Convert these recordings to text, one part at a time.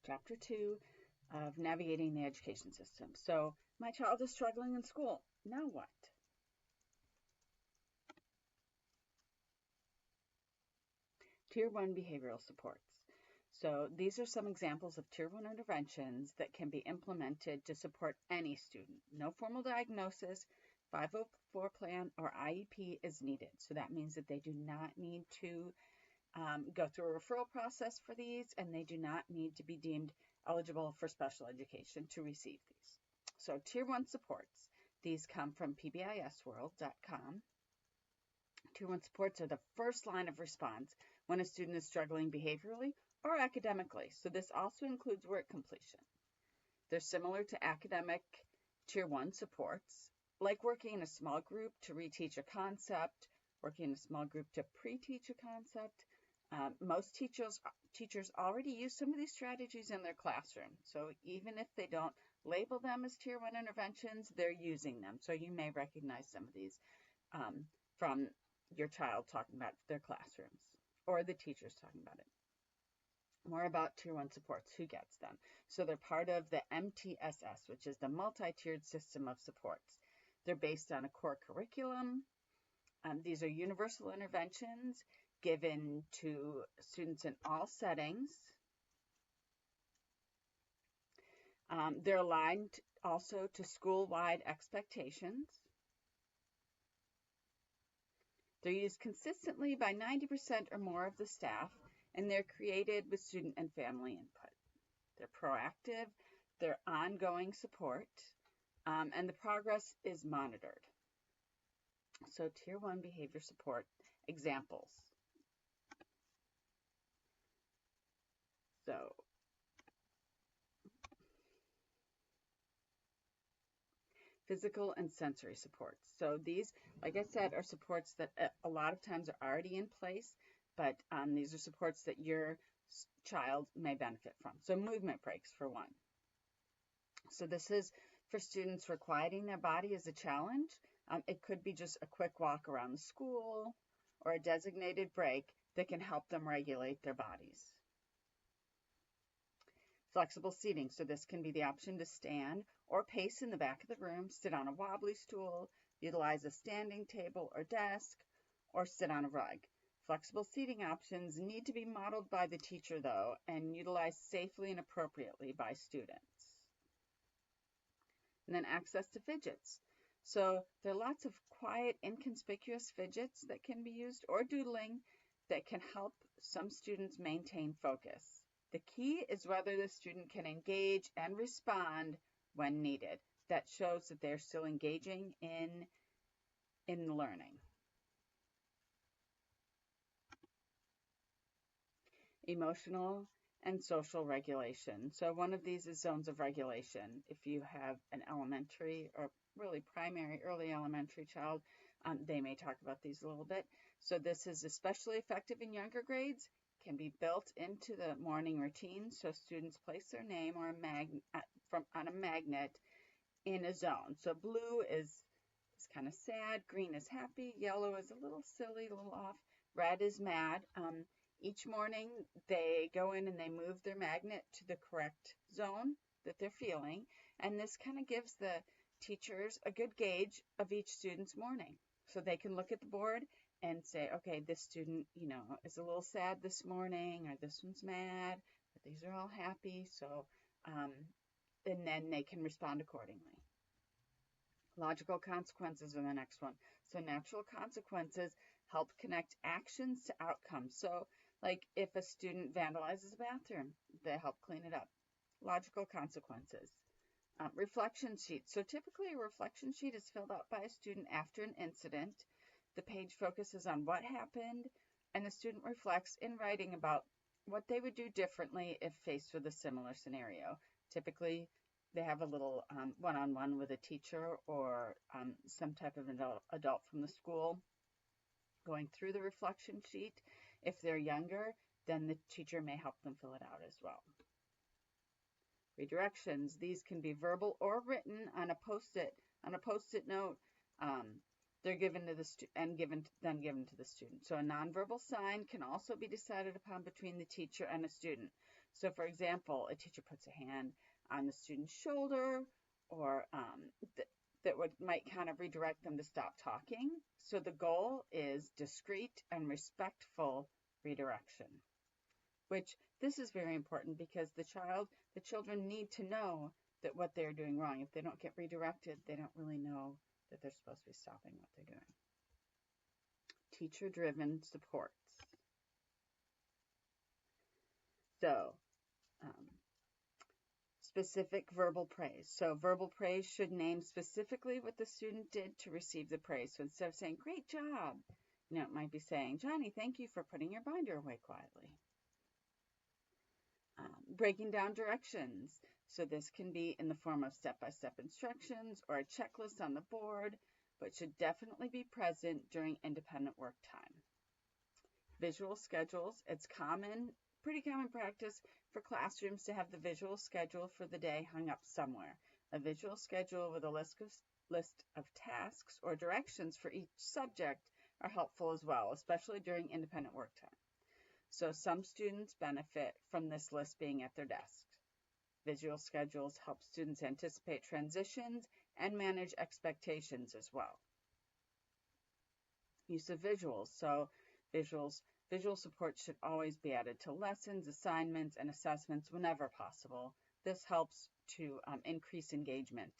Chapter 2 of Navigating the Education System. So, my child is struggling in school. Now what? Tier 1 behavioral supports. So, these are some examples of Tier 1 interventions that can be implemented to support any student. No formal diagnosis, 504 plan, or IEP is needed. So, that means that they do not need to go through a referral process for these, and they do not need to be deemed eligible for special education to receive these. So Tier 1 supports, these come from pbisworld.com. Tier 1 supports are the first line of response when a student is struggling behaviorally or academically. So this also includes work completion. They're similar to academic Tier 1 supports, like working in a small group to reteach a concept, working in a small group to pre-teach a concept. Most teachers already use some of these strategies in their classroom. So even if they don't label them as Tier 1 interventions, they're using them. So you may recognize some of these from your child talking about their classrooms or the teachers talking about it. More about Tier 1 supports, who gets them. So they're part of the MTSS, which is the multi-tiered system of supports. They're based on a core curriculum. These are universal interventions given to students in all settings. They're aligned also to school-wide expectations. They're used consistently by 90% or more of the staff, and they're created with student and family input. They're proactive, they're ongoing support, and the progress is monitored. So Tier 1 behavior support examples. So physical and sensory supports. So these, like I said, are supports that a lot of times are already in place, but these are supports that your child may benefit from. So movement breaks for one. So this is for students where quieting their body is a challenge. It could be just a quick walk around the school or a designated break that can help them regulate their bodies. Flexible seating, so this can be the option to stand or pace in the back of the room, sit on a wobbly stool, utilize a standing table or desk, or sit on a rug. Flexible seating options need to be modeled by the teacher, though, and utilized safely and appropriately by students. And then access to fidgets. So there are lots of quiet, inconspicuous fidgets that can be used, or doodling, that can help some students maintain focus. The key is whether the student can engage and respond when needed. That shows that they're still engaging in learning. Emotional and social regulation. So one of these is zones of regulation. If you have an elementary or really primary, early elementary child, they may talk about these a little bit. So this is especially effective in younger grades, can be built into the morning routine. So students place their name or on a magnet in a zone. So blue is kind of sad, green is happy, yellow is a little silly, a little off, red is mad. Each morning they go in and they move their magnet to the correct zone that they're feeling, and this kind of gives the teachers a good gauge of each student's morning. So they can look at the board and say, okay, this student, is a little sad this morning, or this one's mad, but these are all happy. So, and then they can respond accordingly. Logical consequences are the next one. So natural consequences help connect actions to outcomes. So like if a student vandalizes a bathroom, they help clean it up. Logical consequences. Reflection sheet. So typically a reflection sheet is filled out by a student after an incident. The page focuses on what happened, and the student reflects in writing about what they would do differently if faced with a similar scenario. Typically, they have a little one-on-one with a teacher or some type of adult from the school going through the reflection sheet. If they're younger, then the teacher may help them fill it out as well. Redirections. These can be verbal or written on a post-it note. They're given to the then given to the student. So a nonverbal sign can also be decided upon between the teacher and a student. So for example, a teacher puts a hand on the student's shoulder, or that might kind of redirect them to stop talking. So the goal is discreet and respectful redirection, which this is very important because the children need to know that what they're doing wrong. If they don't get redirected, they don't really know that they're supposed to be stopping what they're doing. Teacher-driven supports. So, specific verbal praise. So verbal praise should name specifically what the student did to receive the praise. So instead of saying, great job, it might be saying, Johnny, thank you for putting your binder away quietly. Breaking down directions. So this can be in the form of step-by-step instructions or a checklist on the board, but should definitely be present during independent work time. Visual schedules. It's pretty common practice for classrooms to have the visual schedule for the day hung up somewhere. A visual schedule with a list of tasks or directions for each subject are helpful as well, especially during independent work time. So some students benefit from this list being at their desks. Visual schedules help students anticipate transitions and manage expectations as well. Use of visuals. So visual support should always be added to lessons, assignments, and assessments whenever possible. This helps to increase engagement.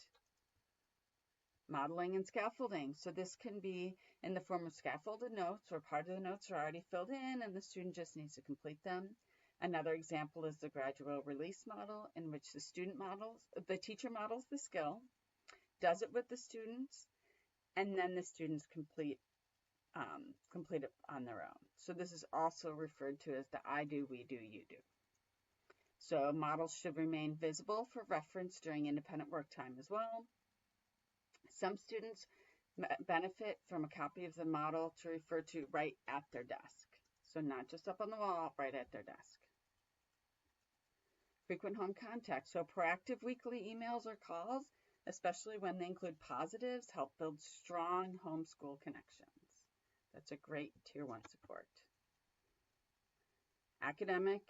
Modeling and scaffolding. So this can be in the form of scaffolded notes, where part of the notes are already filled in and the student just needs to complete them. Another example is the gradual release model, in which the teacher models the skill, does it with the students, and then the students complete it on their own. So this is also referred to as the I do, we do, you do. So models should remain visible for reference during independent work time as well. Some students benefit from a copy of the model to refer to right at their desk. So not just up on the wall, right at their desk. Frequent home contact. So proactive weekly emails or calls, especially when they include positives, help build strong homeschool connections. That's a great Tier 1 support. Academic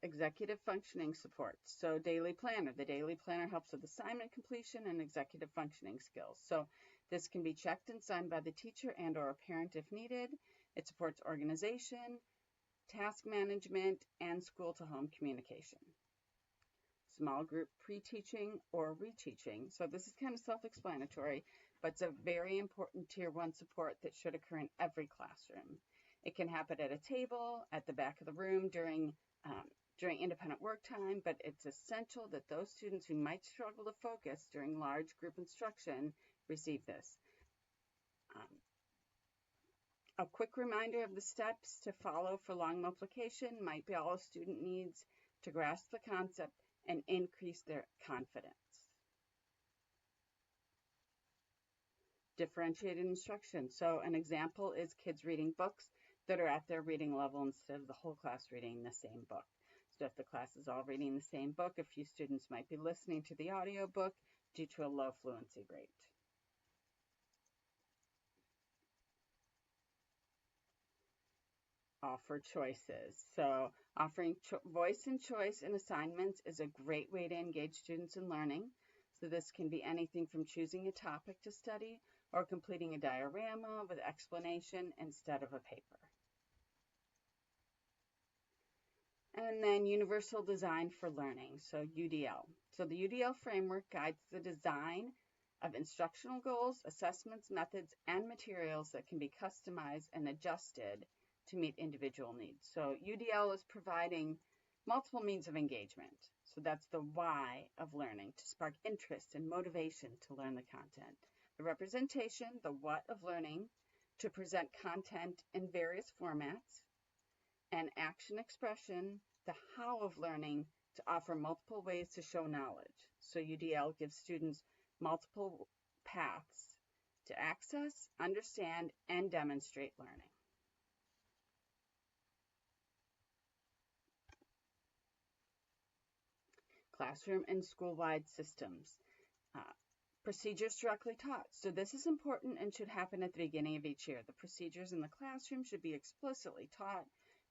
executive functioning support. So daily planner. The daily planner helps with assignment completion and executive functioning skills. So this can be checked and signed by the teacher and or a parent if needed. It supports organization, task management, and school-to-home communication. Small group pre-teaching or reteaching. So this is kind of self-explanatory, but it's a very important Tier 1 support that should occur in every classroom. It can happen at a table, at the back of the room during independent work time, but it's essential that those students who might struggle to focus during large group instruction receive this. A quick reminder of the steps to follow for long multiplication might be all a student needs to grasp the concept and increase their confidence. Differentiated instruction. So an example is kids reading books that are at their reading level instead of the whole class reading the same book. So if the class is all reading the same book, a few students might be listening to the audio book due to a low fluency rate. Offer choices. So offering voice and choice in assignments is a great way to engage students in learning. So this can be anything from choosing a topic to study or completing a diorama with explanation instead of a paper. And then Universal Design for Learning, so UDL. So the UDL framework guides the design of instructional goals, assessments, methods, and materials that can be customized and adjusted to meet individual needs. So UDL is providing multiple means of engagement. So that's the why of learning, to spark interest and motivation to learn the content. The representation, the what of learning, to present content in various formats. And action expression, the how of learning, to offer multiple ways to show knowledge. So UDL gives students multiple paths to access, understand, and demonstrate learning. Classroom and school-wide systems. Procedures directly taught. So this is important and should happen at the beginning of each year. The procedures in the classroom should be explicitly taught.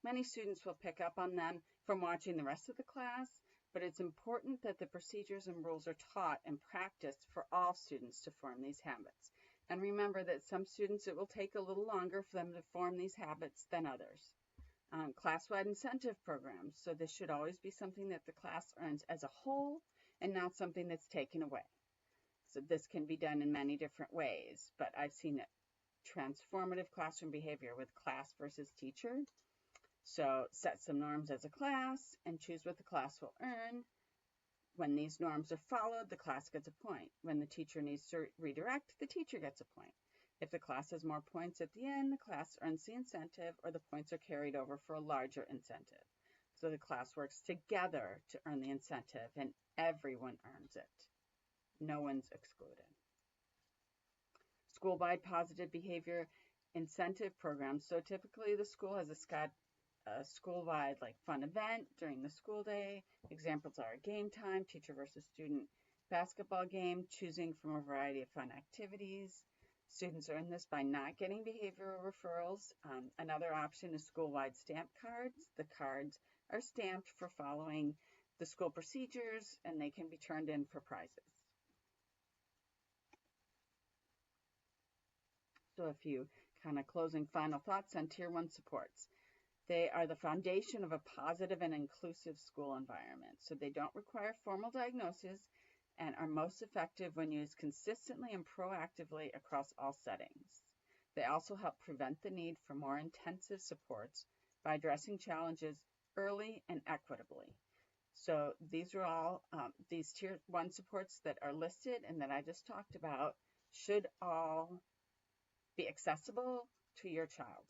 Many students will pick up on them from watching the rest of the class, but it's important that the procedures and rules are taught and practiced for all students to form these habits. And remember that some students, it will take a little longer for them to form these habits than others. Class-wide incentive programs. So this should always be something that the class earns as a whole and not something that's taken away. So this can be done in many different ways, but I've seen it transformative classroom behavior with class versus teacher. So set some norms as a class and choose what the class will earn. When these norms are followed, the class gets a point. When the teacher needs to redirect, the teacher gets a point. If the class has more points at the end, the class earns the incentive, or the points are carried over for a larger incentive. So the class works together to earn the incentive, and everyone earns it. No one's excluded. School-wide positive behavior incentive programs. So typically the school has a school-wide fun event during the school day. Examples are game time, teacher versus student basketball game, choosing from a variety of fun activities. Students earn this by not getting behavioral referrals. Another option is school-wide stamp cards. The cards are stamped for following the school procedures, and they can be turned in for prizes. So a few kind of closing final thoughts on Tier 1 supports. They are the foundation of a positive and inclusive school environment. So they don't require formal diagnosis and are most effective when used consistently and proactively across all settings. They also help prevent the need for more intensive supports by addressing challenges early and equitably. So these are all these Tier 1 supports that are listed and that I just talked about should all be accessible to your child.